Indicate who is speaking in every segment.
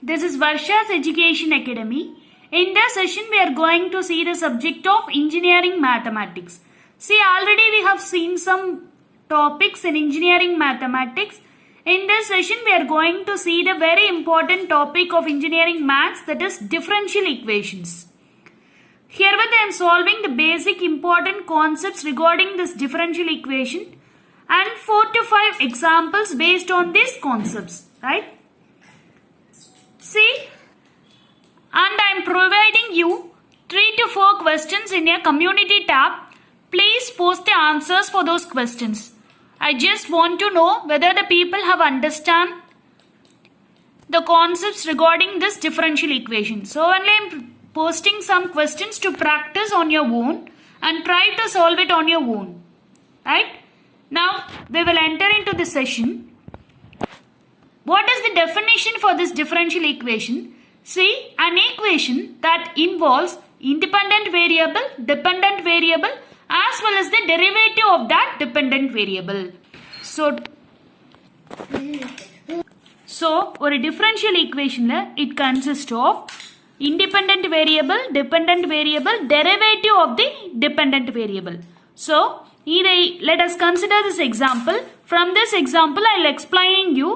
Speaker 1: This is Varsha's Education Academy. In this session, we are going to see the subject of engineering mathematics. See, already we have seen some topics in engineering mathematics. In this session, we are going to see the very important topic of engineering maths, that is differential equations. Herewith I am solving the basic important concepts regarding this differential equation and 4 to 5 examples based on these concepts, right? See, and I am providing you 3 to 4 questions in your community tab. Please post the answers for those questions. I just want to know whether the people have understand the concepts regarding this differential equation. So only I am posting some questions to practice on your own and try to solve it on your own. Right? Now we will enter into the session. What is the definition for this differential equation? See, an equation that involves independent variable, dependent variable as well as the derivative of that dependent variable. So ஒரு differential equation it consists of independent variable, dependent variable, derivative of the dependent variable. So let us consider this example. From this example, I will explain you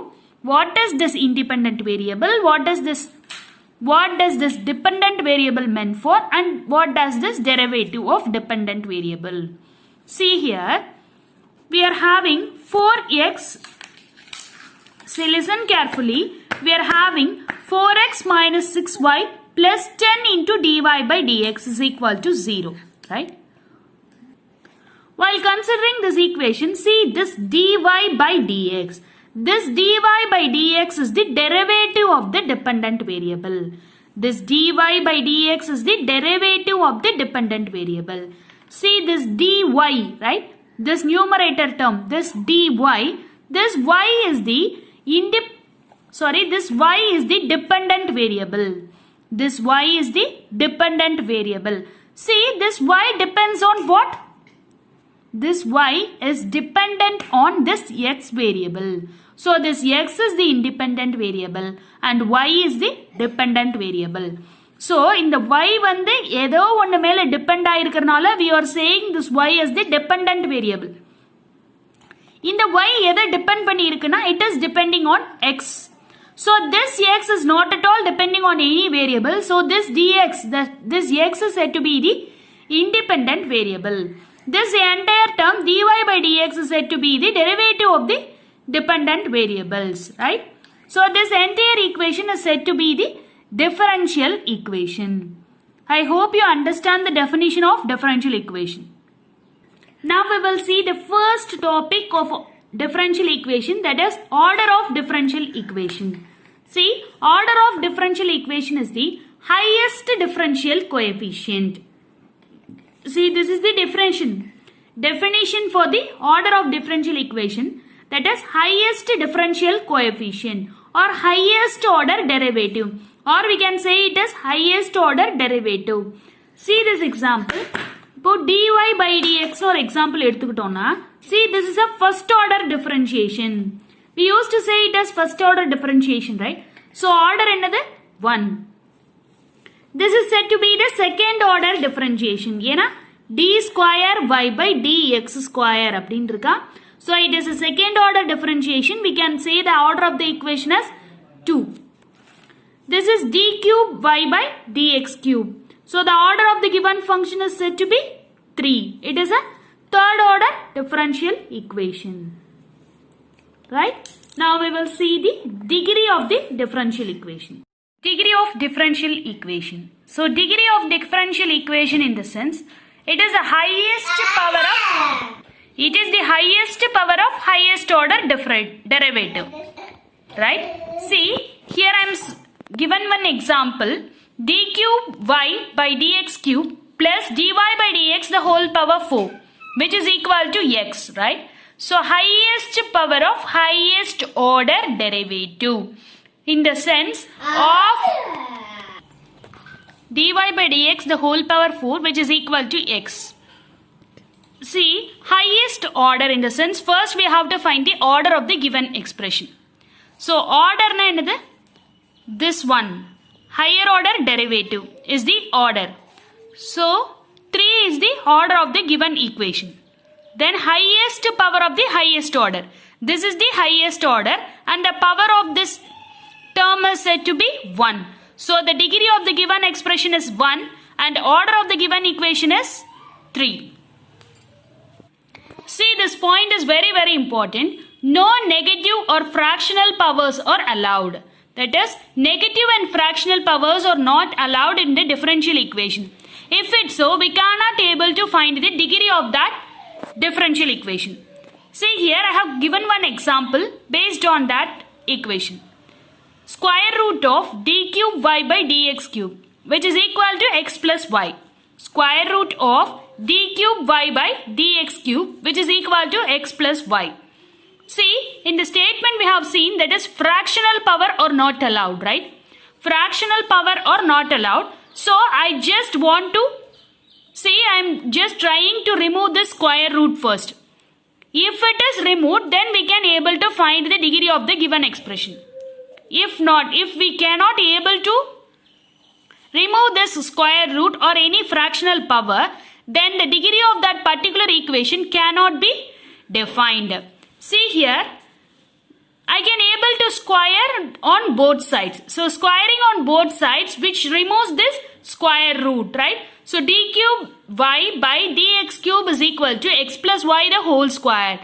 Speaker 1: what is this independent variable, what does this dependent variable meant for, and what does this derivative of dependent variable. See here, we are having 4x. See, listen carefully. We are having 4x minus 6y plus 10 into dy by dx is equal to 0, right? While considering this equation, see this dy by dx. This dy by dx is the derivative of the dependent variable. This dy by dx is the derivative of the dependent variable. See this dy, right? This numerator term, this dy, this y is the this y is the dependent variable. This y is the dependent variable. See, this y depends on what? This y is dependent on this x variable. So this x is the independent variable and y is the dependent variable. So in the y வந்து ஏதோ ஒன்னு மேல depend ஆயிருக்கறனால we are saying this y as the dependent variable. இந்த y எதை depend பண்ணி இருக்குன்னா it is depending on x. So this x is not at all depending on any variable. So this dx, this x is said to be the independent variable. This entire term dy by dx is said to be the derivative of the dependent variables, right? So this entire equation is said to be the differential equation. I hope you understand the definition of differential equation. Now we will see the first topic of differential equation, that is order of differential equation. See, order of differential equation is the highest differential coefficient. See, this is the definition for the order of differential equation, that is highest differential coefficient or highest order derivative, or we can say it as highest order derivative. See this example. Now dy by dx or example எடுத்துக்கிட்டோம்னா, see this is a first order differentiation. We used to say it as first order differentiation, right? So order என்னது 1. This is said to be the second order differentiation. ஏனா d square y by dx square அப்படினு இருக்கா. So it is a second order differentiation. We can say the order of the equation as 2. This is d cube y by dx cube. So the order of the given function is said to be 3. It is a third order differential equation. Right? Now we will see the degree of the differential equation. Degree of differential equation. So degree of differential equation in the sense, it is the highest power of highest order derivative. Right? See, here I am given one example. D cube y by dx cube plus dy by dx the whole power 4, which is equal to x, right? So highest power of highest order derivative in the sense of dy by dx the whole power 4, which is equal to x. See, highest order in the sense, first we have to find the order of the given expression. So order na enadhu this one, higher order derivative is the order. So 3 is the order of the given equation. Then highest power of the highest order. This is the highest order and the power of this term is said to be 1. So the degree of the given expression is 1 and order of the given equation is 3. See, this point is very important. No negative or fractional powers are allowed. That is, negative and fractional powers are not allowed in the differential equation. If it's so, we cannot able to find the degree of that differential equation. See here, I have given one example based on that equation. Square root of d cube y by dx cube, which is equal to x plus y. Square root of d cube y by dx cube, which is equal to x plus y. See, in the statement we have seen that is fractional power or not allowed, right? Fractional power or not allowed. So I just want to see, I am just trying to remove the square root first. If it is removed, then we can able to find the degree of the given expression. If not, if we cannot able to remove this square root or any fractional power, then the degree of that particular equation cannot be defined. See here, I can able to square on both sides. So squaring on both sides, which removes this square root, right? So d cube y by dx cube is equal to x plus y the whole square.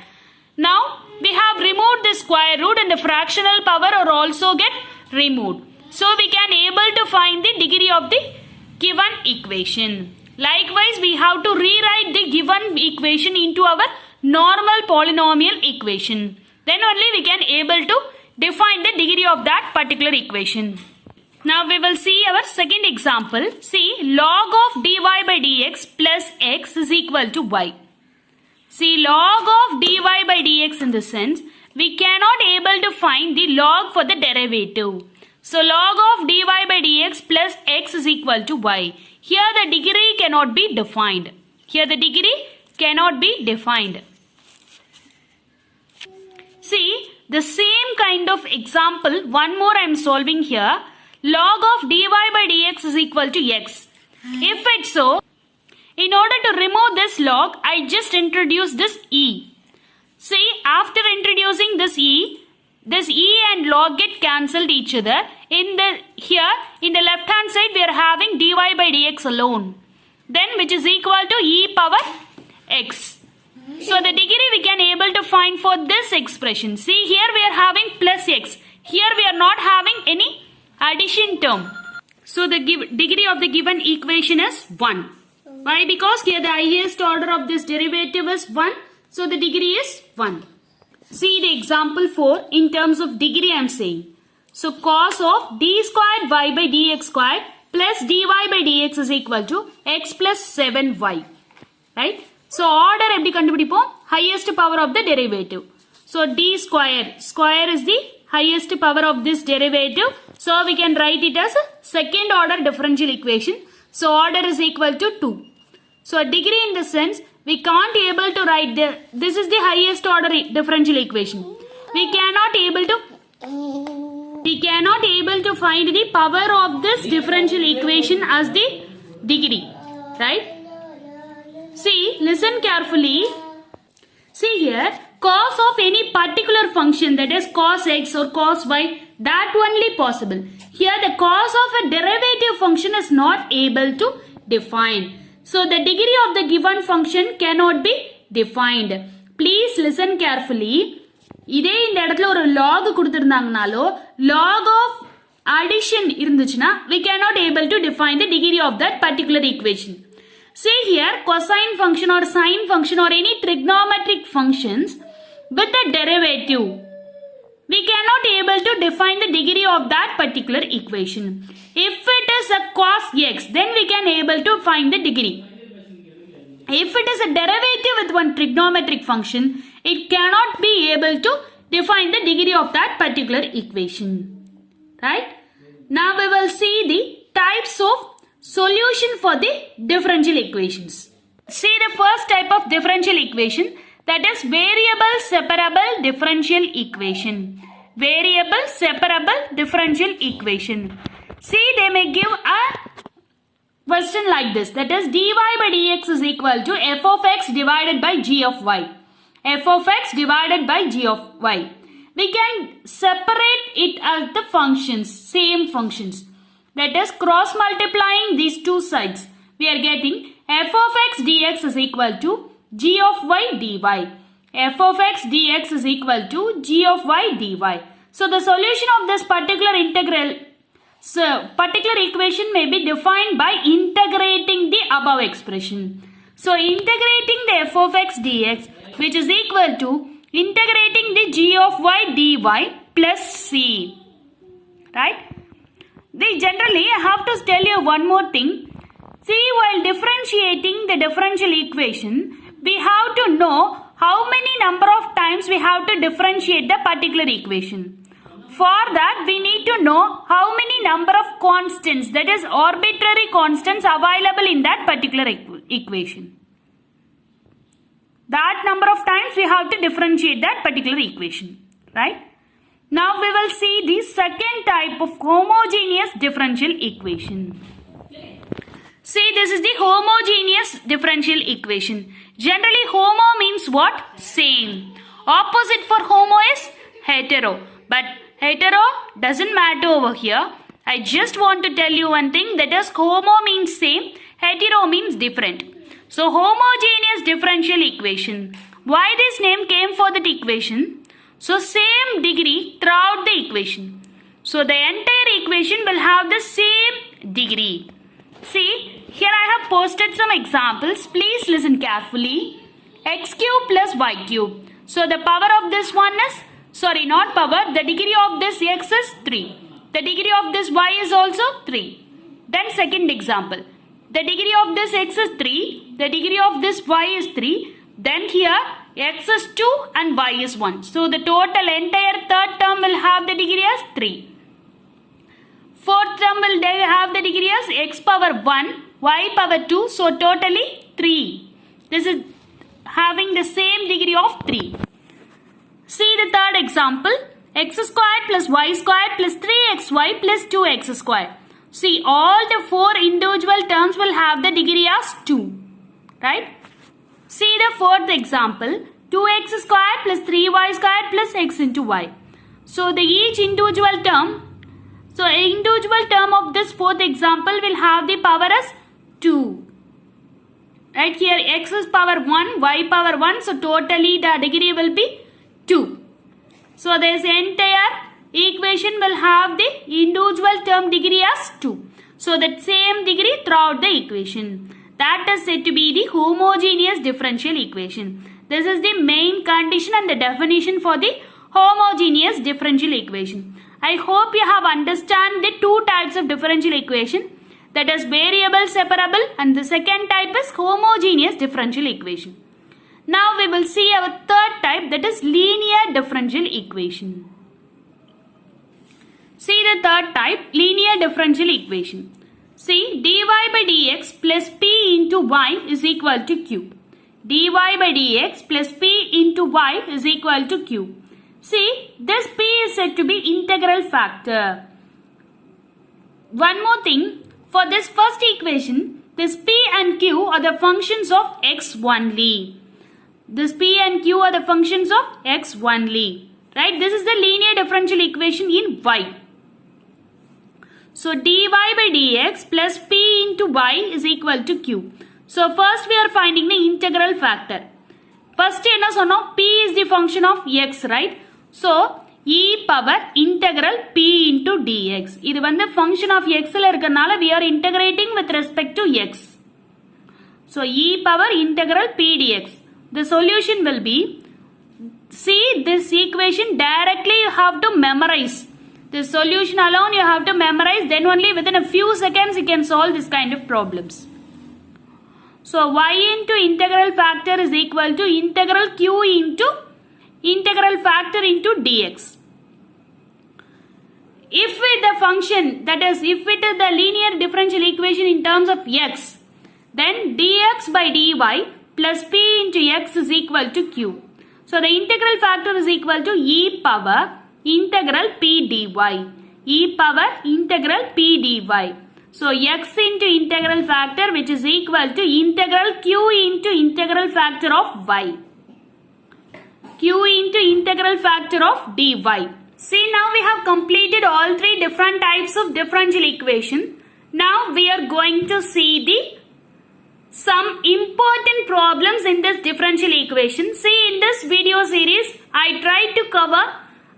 Speaker 1: Now we have removed the square root and the fractional power are also get removed. So we can able to find the degree of the given equation. Likewise, we have to rewrite the given equation into our normal polynomial equation. Then only we can able to define the degree of that particular equation. Now we will see our second example. See, log of dy by dx plus x is equal to y. See, log of dy by dx in the sense, we cannot able to find the log for the derivative. So log of dy by dx plus x is equal to y. Here the degree cannot be defined. Here the degree cannot be defined. See, the same kind of example, one more I am solving here. Log of dy by dx is equal to x. If it's so, in order to remove this log, I just introduce this e. See, after introducing this e and log get cancelled each other. Here in the left hand side we are having dy by dx alone. Then which is equal to e power x. So the degree we can able to find for this expression. See, here we are having plus x. Here we are not having any addition term. So the degree of the given equation is 1. Why? Because here the highest order of this derivative is 1. So the degree is 1. See the example 4 in terms of degree I am saying. So cos of d squared y by dx squared plus dy by dx is equal to x plus 7y. Right? So order எப்படி கண்டுபிடிப்போம்? Highest power of the derivative. So d square is the highest power of this derivative. So we can write it as a second order differential equation. So order is equal to 2. So degree in the sense, we can't able to write this is the highest order differential equation. We cannot able to find the power of this differential equation as the degree. Right? See, listen carefully. See here, cos of any particular function, that is cos x or cos y, that only possible. Here the cos of a derivative function is not able to define. So the degree of the given function cannot be defined. Please listen carefully. இதே இந்த இடத்துல ஒரு log கொடுத்திருந்தாங்கனாலோ log of addition இருந்துச்சுனா we cannot able to define the degree of that particular equation. See here, cosine function or sine function or any trigonometric functions with a derivative, we cannot able to define the degree of that particular equation. If it is a cos x, then we can able to find the degree. If it is a derivative with one trigonometric function, it cannot be able to define the degree of that particular equation. Right? Now we will see the types of solution for the differential equations. See the first type of differential equation, that is variable separable differential equation. variable separable differential equation. See, they may give a question like this, that is dy by dx is equal to f of x divided by g of y. F of x divided by g of y. We can separate it as the functions, same functions. That is cross multiplying these two sides. We are getting f of x dx is equal to g of y dy. F of x dx is equal to g of y dy. So the solution of this particular equation may be defined by integrating the above expression. So integrating the f of x dx, which is equal to integrating the g of y dy plus c. Right? Generally, I have to tell you one more thing. See, while differentiating the differential equation, we have to know how many number of times we have to differentiate the particular equation. For that, we need to know how many number of constants, that is arbitrary constants, available in that particular equation. That number of times we have to differentiate that particular equation. Right? Now we will see the second type of homogeneous differential equation. See, this is the homogeneous differential equation. Generally, homo means what? Same. Opposite for homo is hetero. But hetero doesn't matter over here. I just want to tell you one thing, that is homo means same, hetero means different. So homogeneous differential equation. Why this name came for that equation? So same degree throughout the equation. So the entire equation will have the same degree. See, here I have posted some examples. Please listen carefully. X cube plus y cube. So the power of this one is, sorry, not power, the degree of this x is 3. The degree of this y is also 3. Then second example. The degree of this x is 3. The degree of this y is 3. Then here x is 2 and y is 1. So the total entire third term will have the degree as 3. Fourth term will have the degree as x power 1, y power 2. So totally 3. This is having the same degree of 3. See the third example. X squared plus y squared plus 3xy plus 2x squared. See, all the four individual terms will have the degree as 2. Right? See the fourth example. 2x squared plus 3y squared plus x into y. So the each individual term, so individual term of this fourth example will have the power as 2. Right, here x is power 1, y power 1. So totally the degree will be 2. So this entire equation will have the individual term degree as 2. So that same degree throughout the equation. That is said to be the homogeneous differential equation. This is the main condition and the definition for the homogeneous differential equation. I hope you have understand the two types of differential equation, that is variable separable, and the second type is homogeneous differential equation. Now we will see our third type, that is linear differential equation. See the third type, linear differential equation. See, dy by dx plus p into y is equal to q. Dy by dx plus p into y is equal to q. See, this p is said to be integral factor. One more thing, for this first equation, this p and q are the functions of x only. This p and q are the functions of x only. Right? This is the linear differential equation in y. So dy by dx plus p into y is equal to q. So first we are finding the integral factor. First என்ன சொன்னோம், p is the function of x, right? So e power integral p into dx. இது வந்து function of x ல இருக்கறனால we are integrating with respect to x. So e power integral p dx. The solution will be, see this equation directly you have to memorize. The solution alone you have to memorize, then only within a few seconds you can solve this kind of problems. So y into integral factor is equal to integral q into integral factor into dx. If with the function, that is if it is the linear differential equation in terms of x, then dx by dy plus p into x is equal to q. So the integral factor is equal to e power integral p dy. E power integral p dy. So x into integral factor which is equal to integral q into integral factor of y. Q into integral factor of dy. See, now we have completed all three different types of differential equation. Now we are going to see some important problems in this differential equation. See, in this video series, I tried to cover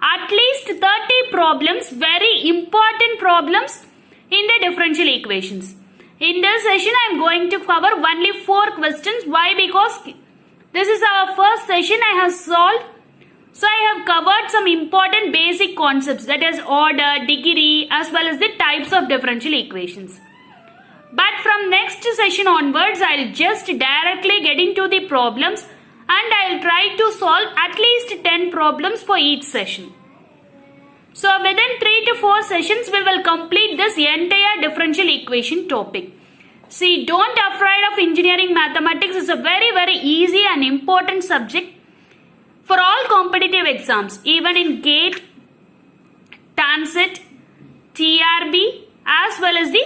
Speaker 1: at least 30 problems, very important problems in the differential equations. In this session, I am going to cover only 4 questions. Why? Because this is our first session I have solved. So I have covered some important basic concepts, that is order, degree, as well as the types of differential equations. But from next session onwards, I will just directly get into the problems and I will try to solve at least 10 problems for each session. So within 3 to 4 sessions, we will complete this entire differential equation topic. See, don't afraid of engineering mathematics. It's a very easy and important subject for all competitive exams, even in GATE, TANSET, TRB, as well as the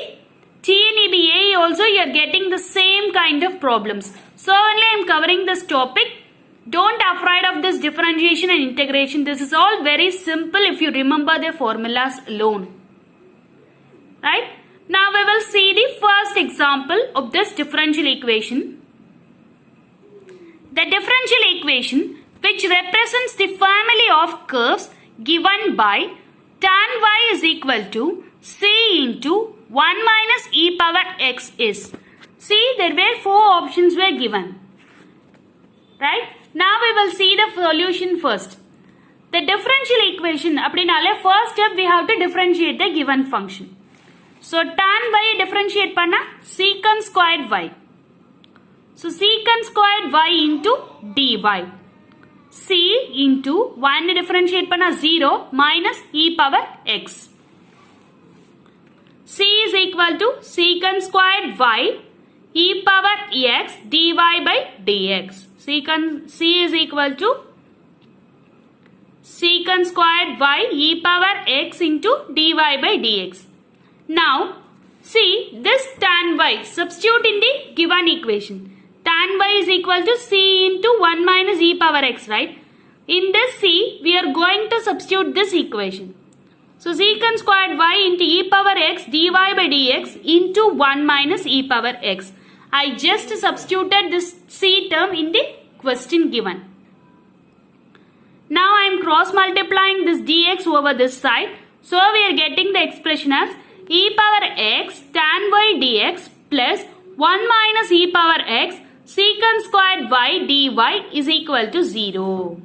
Speaker 1: TNEB also, you are getting the same kind of problems. So only I am covering this topic. Don't afraid of this differentiation and integration. This is all very simple if you remember the formulas alone. Right? Now we will see the first example of this differential equation. The differential equation which represents the family of curves given by tan y is equal to c into 1 minus e power x is. See, there were 4 options were given. Right? Now we will see the solution first. The differential equation, first step we have to differentiate the given function. So tan y differentiate panna secant squared y. So secant squared y into dy. C into 1 differentiate panna 0 minus e power x. C is equal to secant squared y e power x dy by dx. C is equal to secant squared y e power x into dy by dx. Now, see this tan y, substitute in the given equation. Tan y is equal to c into 1 minus e power x, right? In this c, we are going to substitute this equation. So, secant squared y into e power x dy by dx into 1 minus e power x. I just substituted this c term in the question given. Now, I am cross multiplying this dx over this side. So, we are getting the expression as e power x tan y dx plus 1 minus e power x secant squared y dy is equal to 0.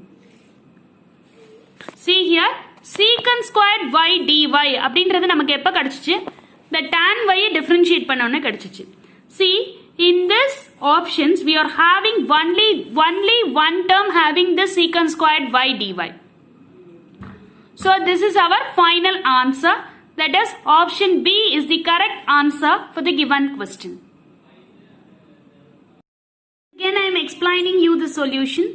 Speaker 1: See here, secant squared y dy அப்படின்றது நமக்கு எப்ப கிடைச்சிச்சு? The tan y differentiate பண்ணோம்னா கிடைச்சிச்சு. See, in this options we are having only one term having the secant squared y dy. So this is our final answer. That is, option B is the correct answer for the given question. Again I am explaining you the solution.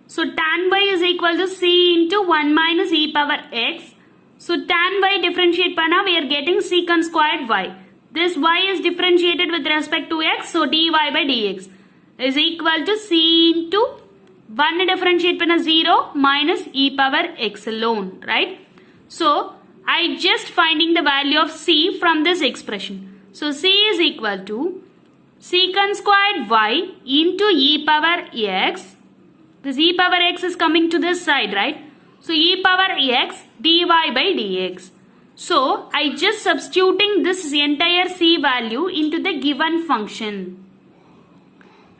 Speaker 1: So tan y is equal to c into 1 minus e power x. So tan y differentiate panna we are getting secant squared y. This y is differentiated with respect to x, so dy by dx is equal to c into 1 differentiate panna 0 minus e power x alone, right? So I just finding the value of c from this expression. So c is equal to secant squared y into e power x. This e power x is coming to this side, right? So e power x dy by dx. So I just substituting this entire c value into the given function.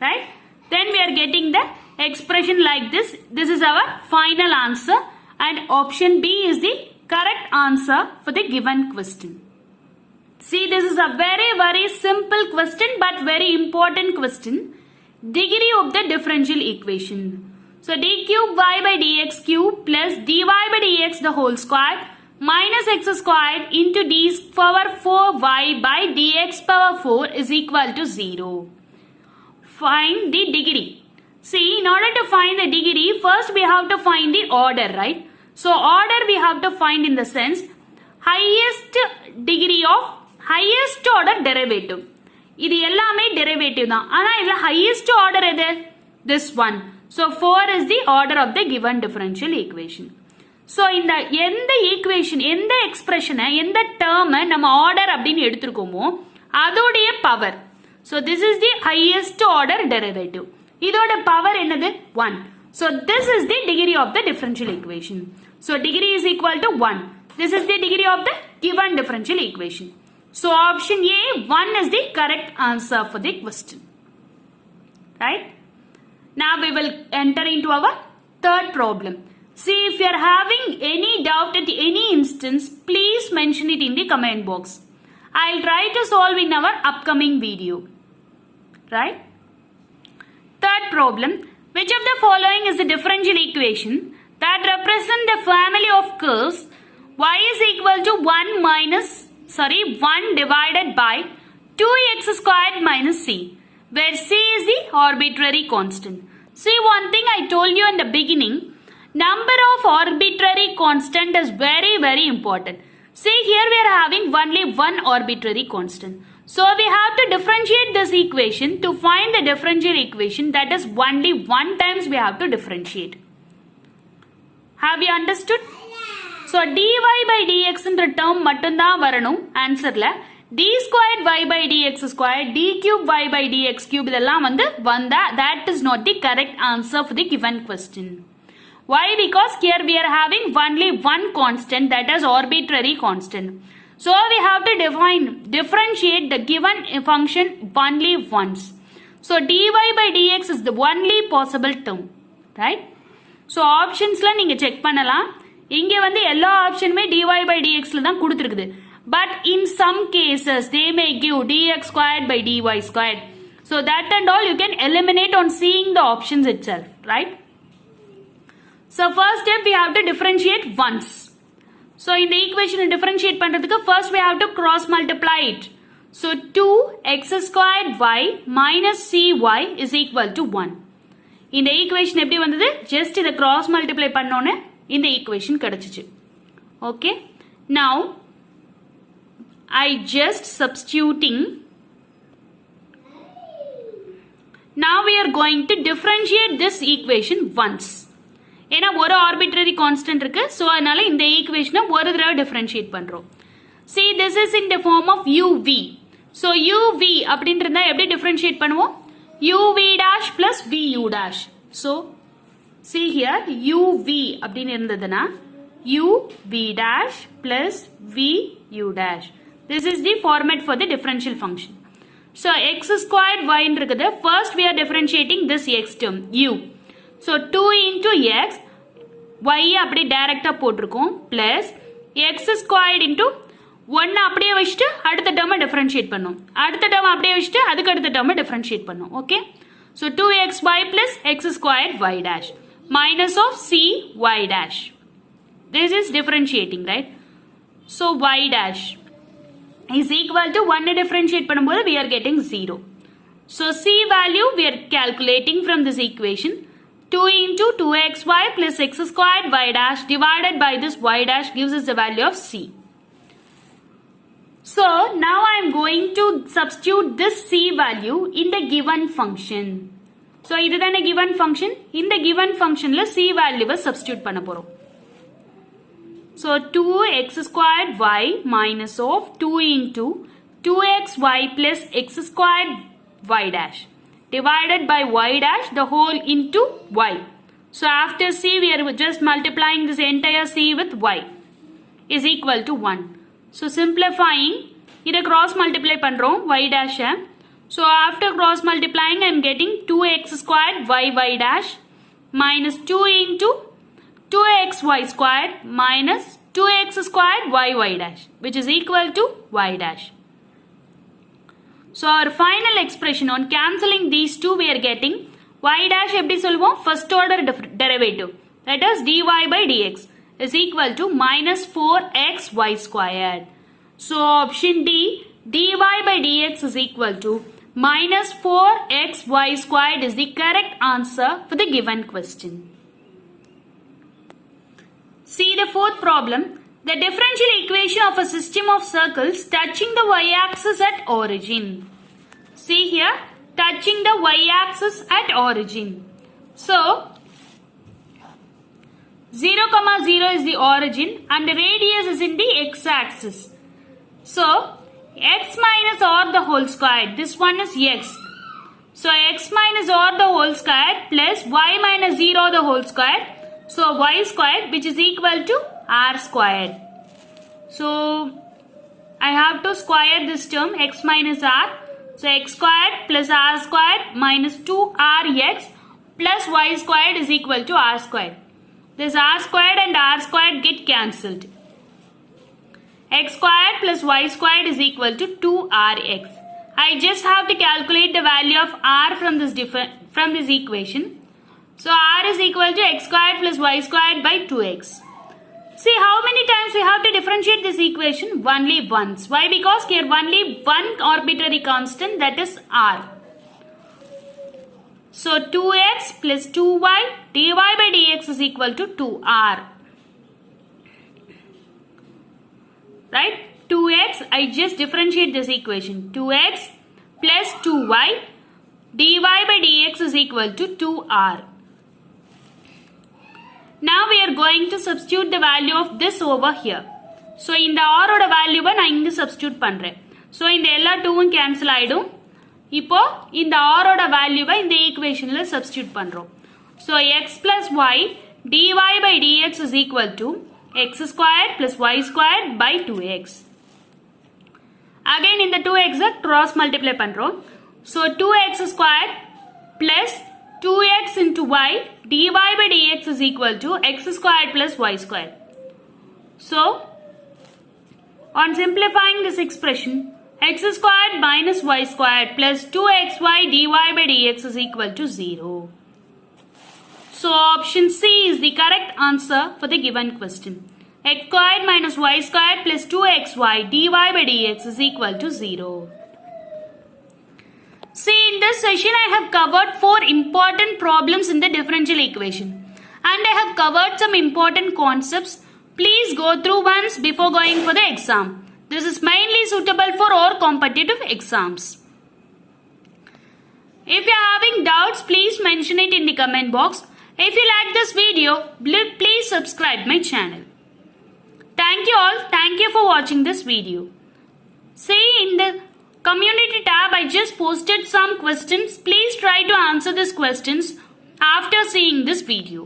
Speaker 1: Right? Then we are getting the expression like this. This is our final answer and option B is the correct answer for the given question. See, this is a very simple question but very important question. Degree of the differential equation. So d cube y by dx cube plus dy by dx the whole square minus x squared into d power 4y by dx power 4 is equal to 0. Find the degree. See, in order to find the degree, first we have to find the order, right? So order we have to find in the sense highest degree of highest order derivative. இது எல்லாமே derivative தான். ஆனா இதுல highest order எது? This one. So 4 is the order of the given differential equation. So இந்த எந்த equation, எந்த expression, எந்த term நம்ம order அப்படின்னு எடுத்துருக்கோமோ அதோடைய power. So this is the highest order derivative. இதோட power என்னது? 1. So this is the degree of the differential equation. So degree is equal to 1. This is the degree of the given differential equation. So option A, 1 is the correct answer for the question. Right? Now we will enter into our third problem. See, if you are having any doubt at any instance, please mention it in the comment box. I'll try to solve in our upcoming video. Right? Third problem. Which of the following is the differential equation that represent the family of curves y is equal to 1 divided by 2x squared minus c, where c is the arbitrary constant. See, one thing I told you in the beginning, number of arbitrary constant is very, very important. See, here we are having only one arbitrary constant. So we have to differentiate this equation to find the differential equation, that is only one times we have to differentiate. Have you understood? So dy by dx என்ற term மட்டும்தான் வரணும் ஆன்சர்ல. d squared y by dx squared, d cube y by dx cube இதெல்லாம் வந்தா that is not the correct answer for the given question. Why? Because here we are having only one constant, that is arbitrary constant. So we have to differentiate the given function only once. So dy by dx is the only possible term. Right? So options la நீங்க check பண்ணலாம். இங்க எல்லா ஆப்ஷனுமே dy by dx ல தான் கொடுத்திருக்குது. But in some cases they may give dx squared by dy squared. So that and all you can eliminate on seeing the options itself. Right? So first step we have to differentiate once. So in the equation differentiate பண்றதுக்கு first we have to cross multiply it. So 2x squared y minus cy is equal to 1. இந்த equation எப்படி வந்தது? Just இதை cross multiply பண்ணோன்னு இந்த equation கிடைச்சிச்சு. Okay. Now I just substituting. Now we are going to differentiate this equation once. ஏன்னா ஒரு arbitrary constant இருக்கு. So அதனால இந்த equation ஒரு தடவை differentiate பண்றோம். See, this is in the form of uv. So uv அப்படின்றதா எப்படி differentiate பண்ணுவோம்? uv dash plus vu dash. So see here uv அப்படின்னு இருந்ததுன்னா uv dash plus vu dash. This is the format for the differential function. So x squared y இருக்குது. First we are differentiating this x term u. So 2 into x, y அப்படி டைரக்டா போட்டிருக்கோம், plus x squared into 1 அப்படியே வச்சுட்டு அடுத்த டேர்மை differentiate பண்ணும், அடுத்த டேர்ம் அப்படியே வச்சுட்டு அதுக்கு அடுத்த டேர்மை டிஃபரன்ஷியேட் பண்ணும். Okay. So 2xy plus x squared y dash minus of c y dash. This is differentiating, right? So y dash is equal to 1 differentiate பண்ணும்போது we are getting 0. So c value we are calculating from this equation. 2 into 2xy plus x squared y dash divided by this y dash gives us the value of c. So now I am going to substitute this c value in the given function. So this is a given function. In the given function la c value substitute பண்ண போறோம். So 2x squared y minus of 2 into 2xy plus x squared y dash divided by y dash the whole into y. So after c we are just multiplying this entire c with y is equal to 1. So simplifying, இதை cross multiply பண்றோம் y dash. So after cross multiplying I am getting 2x squared y dash minus 2 into 2xy squared minus 2x squared y dash, which is equal to y dash. So our final expression on cancelling these two we are getting y dash எப்படி சொல்லுவோம்? First order derivative, that is dy by dx is equal to minus 4xy squared. So option D, dy by dx is equal to minus 4xy squared is the correct answer for the given question. See the fourth problem. The differential equation of a system of circles touching the y-axis at origin. See here, touching the y-axis at origin. So, 0, 0 is the origin and the radius is in the x-axis. So, x minus r the whole square. This one is x. So, x minus r the whole square plus y minus 0 the whole square. So, y squared which is equal to r squared. So, I have to square this term x minus r. So, x squared plus r squared minus 2rx plus y squared is equal to r squared. This r squared and r squared get cancelled. X squared plus y squared is equal to 2rx. I just have to calculate the value of r from this equation. So r is equal to x squared plus y squared by 2x. See how many times we have to differentiate this equation? Only once. Why? Because here only one arbitrary constant, that is r. So 2x plus 2y dy by dx is equal to 2r. Right? 2x, I just differentiate this equation. 2x plus 2y dy by dx is equal to 2r. Now we are going to substitute the value of this over here. So in the r oda value I inga substitute பண்றேன். So இந்த எல்லா 2ம் cancel ஆயிடும். இப்போ இந்த r oda value இந்த equationல substitute பண்றோம். So x plus y dy by dx is equal to x squared plus y squared by 2x. Again இந்த 2x cross multiply பண்றோம். So 2x squared plus 2x into y dy by dx is equal to x squared plus y squared. So, on simplifying this expression, x squared minus y squared plus 2xy dy by dx is equal to 0. So, option C is the correct answer for the given question. X squared minus y squared plus 2xy dy by dx is equal to 0. See, in this session I have covered 4 important problems in the differential equation and I have covered some important concepts. Please go through once before going for the exam. This is mainly suitable for all competitive exams. If you are having doubts, please mention it in the comment box. If you like this video, please subscribe my channel. Thank you all. Thank you for watching this video. See, in the community tab I just posted some questions. Please try to answer these questions after seeing this video.